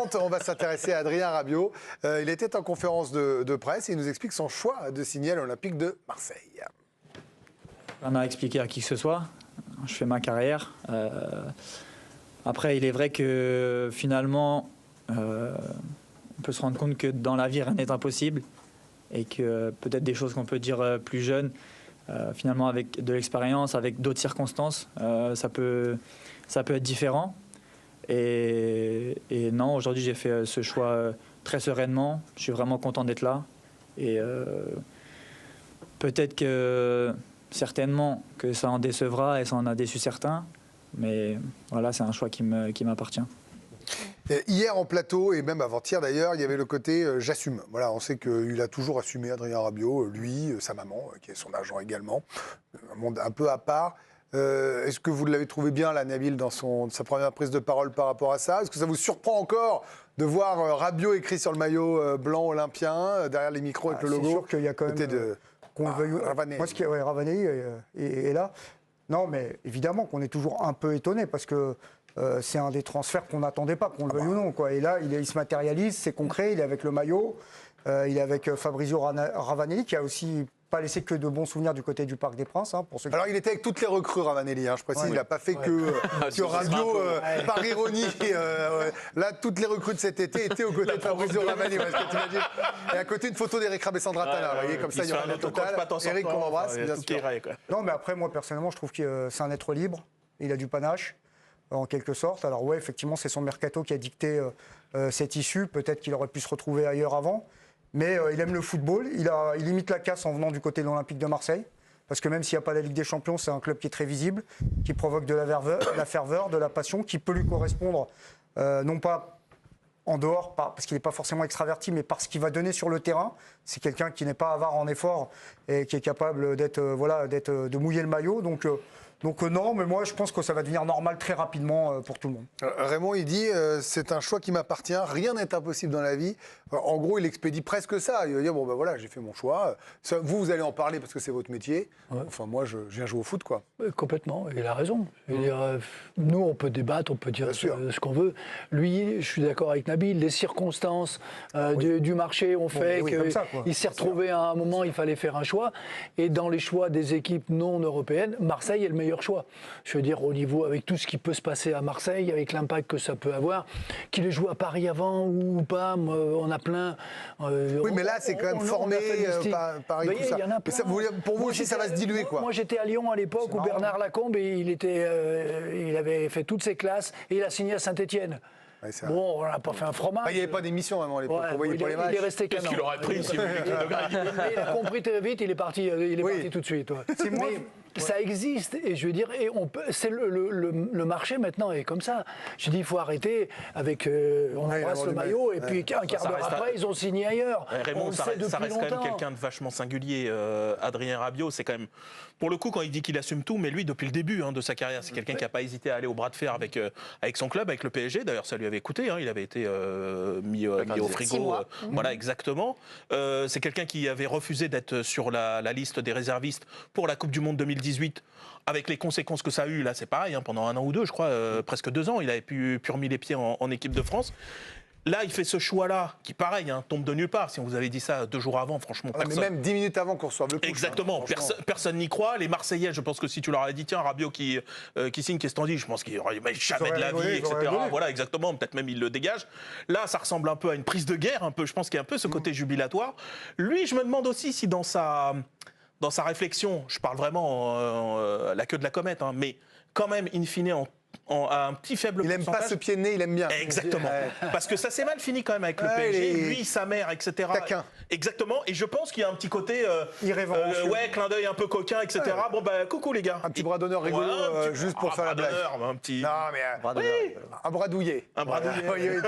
suivante, on va s'intéresser à Adrien Rabiot. Il était en conférence de presse et il nous explique son choix de signer à l'Olympique de Marseille. Rien à expliquer à qui que ce soit. Je fais ma carrière. Après, il est vrai que finalement, on peut se rendre compte que dans la vie, rien n'est impossible. Et que peut-être des choses qu'on peut dire plus jeune, finalement avec de l'expérience, avec d'autres circonstances, ça peut être différent. Et non, aujourd'hui j'ai fait ce choix très sereinement. Je suis vraiment content d'être là. Et peut-être que certainement que ça en décevra et ça en a déçu certains. Mais voilà, c'est un choix qui m'appartient. Hier en plateau, et même avant-hier d'ailleurs, il y avait le côté j'assume. Voilà, on sait qu'il a toujours assumé, Adrien Rabiot, lui, sa maman, qui est son agent également, un monde un peu à part. Est-ce que vous l'avez trouvé bien, là, Nabil, dans sa première prise de parole par rapport à ça? Est-ce que ça vous surprend encore de voir Rabiot écrit sur le maillot blanc olympien, derrière les micros avec le logo? C'est sûr qu'il y a quand même... Ravanelli. Moi, Ravanelli est là. Non, mais évidemment qu'on est toujours un peu étonné, parce que c'est un des transferts qu'on n'attendait pas, qu'on le veuille ou non, quoi. Et là, il se matérialise, c'est concret, il est avec le maillot, il est avec Fabrizio Ravanelli, qui a aussi pas laissé que de bons souvenirs du côté du Parc des Princes. Hein, pour ceux Alors, il était avec toutes les recrues, Ravanelli, je précise, il n'a pas fait que Rabiot, par ironie. Là, toutes les recrues de cet été étaient aux côtés de Fabrizio Ravanelli. Et à côté, une photo d'Eric Rabessandratana, vous voyez, comme ça, il y aura un total. Eric, qu'on embrasse, bien sûr. Non, mais après, moi, personnellement, je trouve que c'est un être libre, il a du panache. En quelque sorte. Alors ouais, effectivement, c'est son mercato qui a dicté cette issue. Peut-être qu'il aurait pu se retrouver ailleurs avant. Mais il aime le football. Il limite la casse en venant du côté de l'Olympique de Marseille. Parce que même s'il n'y a pas la Ligue des Champions, c'est un club qui est très visible, qui provoque de la ferveur, de la passion, qui peut lui correspondre, non pas en dehors, parce qu'il n'est pas forcément extraverti, mais parce qu'il va donner sur le terrain. C'est quelqu'un qui n'est pas avare en effort et qui est capable de mouiller le maillot. Donc non, mais moi je pense que ça va devenir normal très rapidement pour tout le monde. Raymond, il dit c'est un choix qui m'appartient, rien n'est impossible dans la vie. En gros, il expédie presque ça. Il va dire bon ben voilà, j'ai fait mon choix. Ça, vous allez en parler parce que c'est votre métier. Ouais. Enfin moi, je viens jouer au foot, quoi. Complètement, il a raison. Je veux dire, nous, on peut débattre, on peut dire ce qu'on veut. Lui, je suis d'accord avec Nabil, les circonstances du marché ont fait qu'il s'est retrouvé à un moment, il fallait faire un choix. Et dans les choix des équipes non européennes, Marseille est le meilleur choix. Je veux dire, au niveau, avec tout ce qui peut se passer à Marseille, avec l'impact que ça peut avoir, qu'il ait joué à Paris avant ou pas, on a plein... oui, mais là, c'est quand même formé Paris, tout ça. Mais ça pour vous aussi, ça va se diluer, quoi. Moi, j'étais à Lyon à l'époque où Bernard Lacombe, il avait fait toutes ses classes et il a signé à Saint-Étienne. Ouais, bon, on n'a pas fait un fromage. Il n'y avait pas d'émission vraiment à l'époque. Il est resté qu'un an. Qu'est-ce qu'il aurait pris si vous il a compris très vite, il est parti tout de suite. Mais ça existe, et je veux dire, c'est le marché maintenant est comme ça. Je dis, il faut arrêter avec, on embrasse le maillot, et puis un quart d'heure après, ils ont signé ailleurs. Raymond, ça reste quand même quelqu'un de vachement singulier, Adrien Rabiot. C'est quand même, pour le coup, quand il dit qu'il assume tout, mais lui, depuis le début de sa carrière, c'est quelqu'un qui n'a pas hésité à aller au bras de fer avec son club, avec le PSG. D'ailleurs, ça lui avait coûté. Il avait été mis au frigo. Voilà, exactement. C'est quelqu'un qui avait refusé d'être sur la liste des réservistes pour la Coupe du Monde 2018, avec les conséquences que ça a eu. Là, c'est pareil, pendant 1 an ou 2, je crois, presque 2 ans, il avait pu remis les pieds en équipe de France. Là, il fait ce choix-là, qui, pareil, tombe de nulle part. Si on vous avait dit ça 2 jours avant, franchement, personne... Mais même 10 minutes avant qu'on reçoive le coup. Exactement. Personne n'y croit. Les Marseillais, je pense que si tu leur avais dit, tiens, Rabiot qui signe, qu'est-ce que t'en dis? Je pense qu'il n'y aurait jamais de la vie, etc. Voilà, exactement. Peut-être même il le dégage. Là, ça ressemble un peu à une prise de guerre, un peu. Je pense qu'il y a un peu ce côté jubilatoire. Lui, je me demande aussi si dans sa réflexion, je parle vraiment la queue de la comète, mais quand même, in fine, à un petit faible pourcentage. Il n'aime pas ce pied de nez, il aime bien. Exactement. Parce que ça s'est mal fini quand même avec le PSG. Lui, sa mère, etc. Taquin. Exactement. Et je pense qu'il y a un petit côté... irrévérencieux. Clin d'œil un peu coquin, etc. Ouais. Bon, coucou les gars. Un petit bras d'honneur rigolo, juste pour faire la blague. Un petit... Non, mais un bras douillet. Un bras douillet.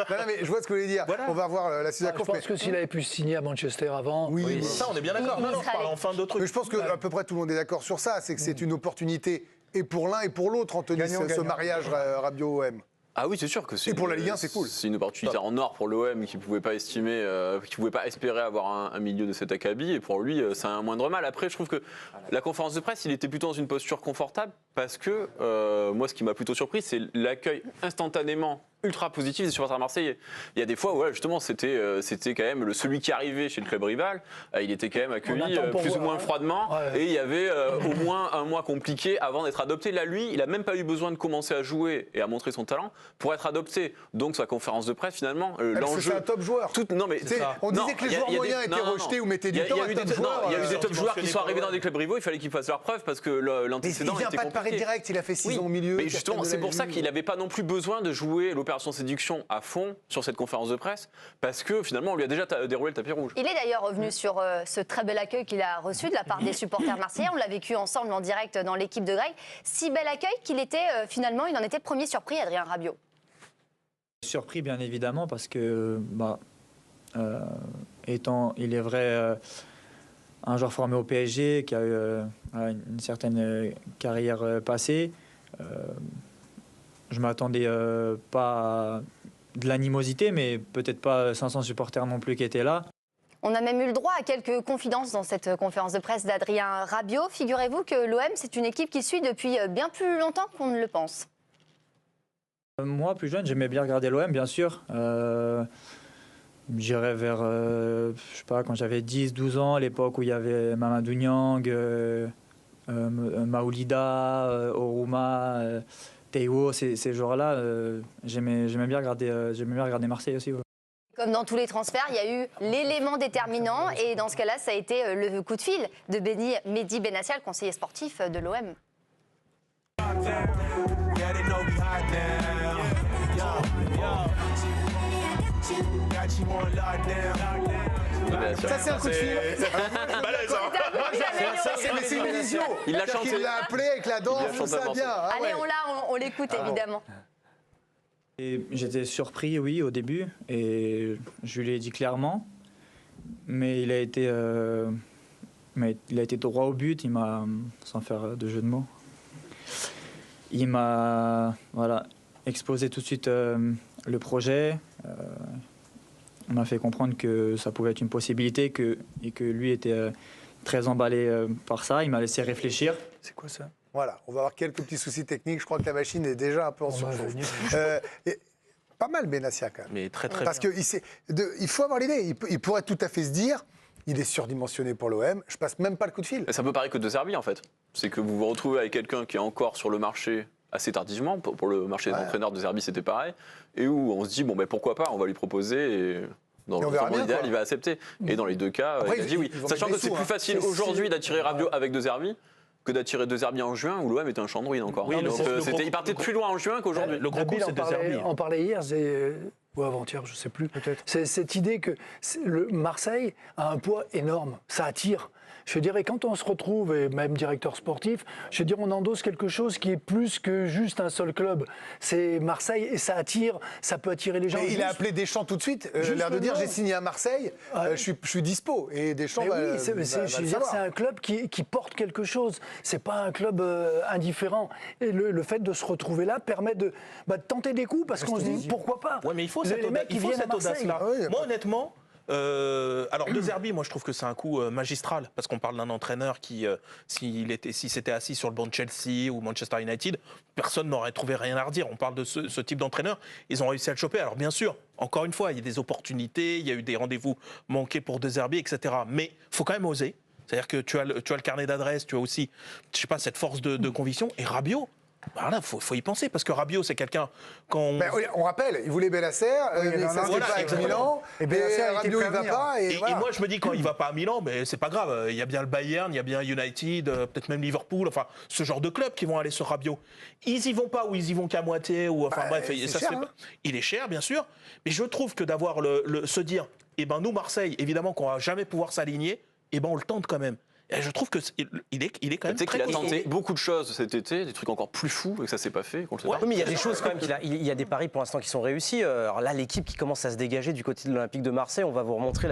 Non, mais je vois ce que vous voulez dire. Voilà. On va voir la suite. Je pense que s'il avait pu signer à Manchester avant... Oui. Ça, on est bien d'accord. Non, je parle enfin d'autres trucs. Mais je pense qu'à peu près tout le monde est d'accord sur ça. C'est que c'est une opportunité et pour l'un et pour l'autre, Anthony, ce mariage Rabiot-OM. Ah oui, c'est sûr que c'est. Et pour la Ligue 1, c'est cool. C'est une opportunité en or pour l'OM qui ne pouvait pas estimer, qui pouvait pas espérer avoir un milieu de cet acabit. Et pour lui, c'est un moindre mal. Après, je trouve que la conférence de presse, il était plutôt dans une posture confortable parce que moi, ce qui m'a plutôt surpris, c'est l'accueil instantanément ultra positif des supporters marseillais. Il y a des fois où justement c'était quand même celui qui arrivait chez le club rival, il était quand même accueilli plus ou moins froidement et il y avait au moins un mois compliqué avant d'être adopté. Là lui, il a même pas eu besoin de commencer à jouer et à montrer son talent pour être adopté. Donc sa conférence de presse finalement, l'enjeu. C'est un top joueur. Non mais on disait que les joueurs moyens étaient rejetés ou mettaient du temps. Il y a eu des top joueurs qui sont arrivés dans des clubs rivaux, il fallait qu'ils fassent leur preuve parce que l'antécédent était compliqué. Il vient pas de Paris direct, il a fait 6 ans au milieu. Mais justement, c'est pour ça qu'il n'avait pas non plus besoin de jouer l'opération séduction à fond sur cette conférence de presse, parce que finalement, on lui a déjà déroulé le tapis rouge. Il est d'ailleurs revenu sur ce très bel accueil qu'il a reçu de la part des supporters marseillais. On l'a vécu ensemble en direct dans l'équipe de Greg. Si bel accueil qu'il était, finalement, il en était le premier surpris, Adrien Rabiot. Surpris, bien évidemment, parce que, il est vrai, un joueur formé au PSG, qui a eu une certaine carrière passée. Je ne m'attendais pas à de l'animosité, mais peut-être pas 500 supporters non plus qui étaient là. On a même eu le droit à quelques confidences dans cette conférence de presse d'Adrien Rabiot. Figurez-vous que l'OM, c'est une équipe qui suit depuis bien plus longtemps qu'on ne le pense. Moi, plus jeune, j'aimais bien regarder l'OM, bien sûr. J'irais vers, je sais pas, quand j'avais 10-12 ans, l'époque où il y avait Mamadou Niang, Maoulida, Oruma, Théo, ces joueurs-là, j'aimais bien regarder Marseille aussi. Ouais. Comme dans tous les transferts, il y a eu l'élément déterminant et dans ce cas-là, ça a été le coup de fil de Mehdi Benatia, le conseiller sportif de l'OM. Ça c'est un coup de fil. C'est une vision. Il l'a chanté. Il l'a appelé avec la danse, tout ça bien. Allez, on l'écoute évidemment. Et j'étais surpris, oui, au début, et je lui ai dit clairement, mais il a été droit au but. Il m'a, sans faire de jeu de mots, il m'a exposé tout de suite le projet. On m'a fait comprendre que ça pouvait être une possibilité et que lui était très emballé par ça. Il m'a laissé réfléchir. C'est quoi ça ? Voilà, on va avoir quelques petits soucis techniques. Je crois que la machine est déjà un peu en surchauffe. Pas mal Benatia quand même. Mais très très Parce bien. il faut avoir l'idée. Il pourrait tout à fait se dire, il est surdimensionné pour l'OM, je passe même pas le coup de fil. Ça peut paraître que de Serbie en fait. C'est que vous vous retrouvez avec quelqu'un qui est encore sur le marché assez tardivement. Pour le marché des entraîneurs de Serbie, c'était pareil. Et où on se dit, pourquoi pas, on va lui proposer. Et dans le monde idéal, il va accepter. Et dans les deux cas, il a dit oui. Sachant que c'est plus facile aujourd'hui d'attirer Rabiot avec De Zerbi que d'attirer De Zerbi en juin où l'OM était un champ de ruines encore. Oui, donc il partait de plus loin en juin qu'aujourd'hui. Le gros coup, c'est De Zerbi. On parlait hier, ou avant-hier, je ne sais plus. C'est cette idée que Marseille a un poids énorme. Ça attire. Je dirais, quand on se retrouve, et même directeur sportif, je veux dire, on endosse quelque chose qui est plus que juste un seul club. C'est Marseille et ça attire, ça peut attirer les gens. Mais il a appelé Deschamps tout de suite, l'air de dire j'ai signé à Marseille, je suis dispo. Et Deschamps va, je veux dire, c'est un club qui porte quelque chose. C'est pas un club indifférent. Et le fait de se retrouver là permet de tenter des coups parce qu'on se dit pourquoi pas. Ouais, mais il faut cette audace-là. Moi, honnêtement. Alors De Zerbi, moi je trouve que c'est un coup magistral parce qu'on parle d'un entraîneur qui, si c'était assis sur le banc de Chelsea ou Manchester United, personne n'aurait trouvé rien à redire. On parle de ce type d'entraîneur, ils ont réussi à le choper. Alors bien sûr, encore une fois, il y a des opportunités, il y a eu des rendez-vous manqués pour De Zerbi, etc. Mais il faut quand même oser. C'est-à-dire que tu as le carnet d'adresses, tu as aussi, je sais pas, cette force de conviction. Et Rabiot. Voilà, faut y penser parce que Rabiot c'est quelqu'un quand on rappelle, il voulait Benacer, mais ça se fait pas avec Milan. Et Rabiot il va pas. Et moi je me dis quand il va pas à Milan, mais c'est pas grave. Il y a bien le Bayern, il y a bien United, peut-être même Liverpool, enfin ce genre de club qui vont aller sur Rabiot. Ils y vont pas ou ils y vont qu'à moitié ou enfin bref, ça se fait pas. Il est cher bien sûr, mais je trouve que d'avoir se dire, nous Marseille évidemment qu'on va jamais pouvoir s'aligner, on le tente quand même. Et je trouve qu'il est quand même très... qu'il a tenté beaucoup de choses cet été, des trucs encore plus fous et que ça s'est pas fait. Oui, mais il y a des choses quand même, il y a des paris pour l'instant qui sont réussis. Alors là, l'équipe qui commence à se dégager du côté de l'Olympique de Marseille, on va vous remontrer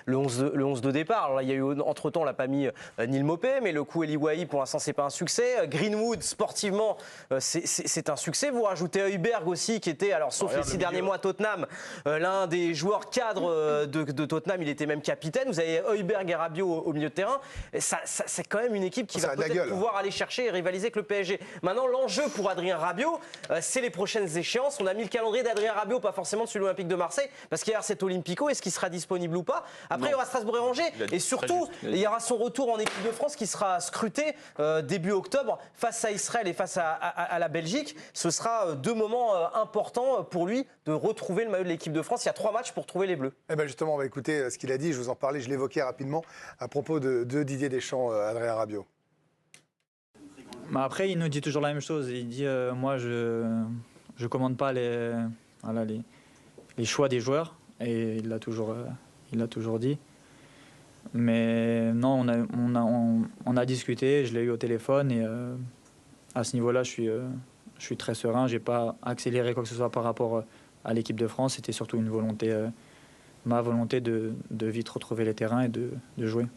le 11 de départ. Alors là, il y a eu, entre-temps, on l'a pas mis Neil Maupay, mais le coup Eli Wahi, pour l'instant, c'est pas un succès. Greenwood, sportivement, c'est un succès. Vous rajoutez Højbjerg aussi, qui était, alors sauf les 6 derniers mois à Tottenham, l'un des joueurs cadres de Tottenham, il était même capitaine. Vous avez Højbjerg et Rabiot au milieu de terrain. c'est quand même une équipe qui va peut-être pouvoir aller chercher et rivaliser avec le PSG. Maintenant, l'enjeu pour Adrien Rabiot, c'est les prochaines échéances. On a mis le calendrier d'Adrien Rabiot, pas forcément celui de l'Olympique de Marseille, parce qu'il y a cet Olympico, est-ce qu'il sera disponible ou pas? Après, il y aura Strasbourg et Angers, et surtout, il y aura son retour en équipe de France qui sera scruté début octobre face à Israël et face à la Belgique. Ce sera 2 moments importants pour lui de retrouver le maillot de l'équipe de France. Il y a 3 matchs pour trouver les Bleus. Eh ben justement, on va écouter ce qu'il a dit. Je vous en parlais, je l'évoquais rapidement à propos de Didier Deschamps, Adrien Rabiot. Après, il nous dit toujours la même chose. Il dit moi, je commande pas les choix des joueurs. Et il l'a toujours dit. Mais non, on a discuté, je l'ai eu au téléphone. Et à ce niveau-là, je suis très serein. Je n'ai pas accéléré quoi que ce soit par rapport à l'équipe de France. C'était surtout une volonté, ma volonté de vite retrouver les terrains et de jouer.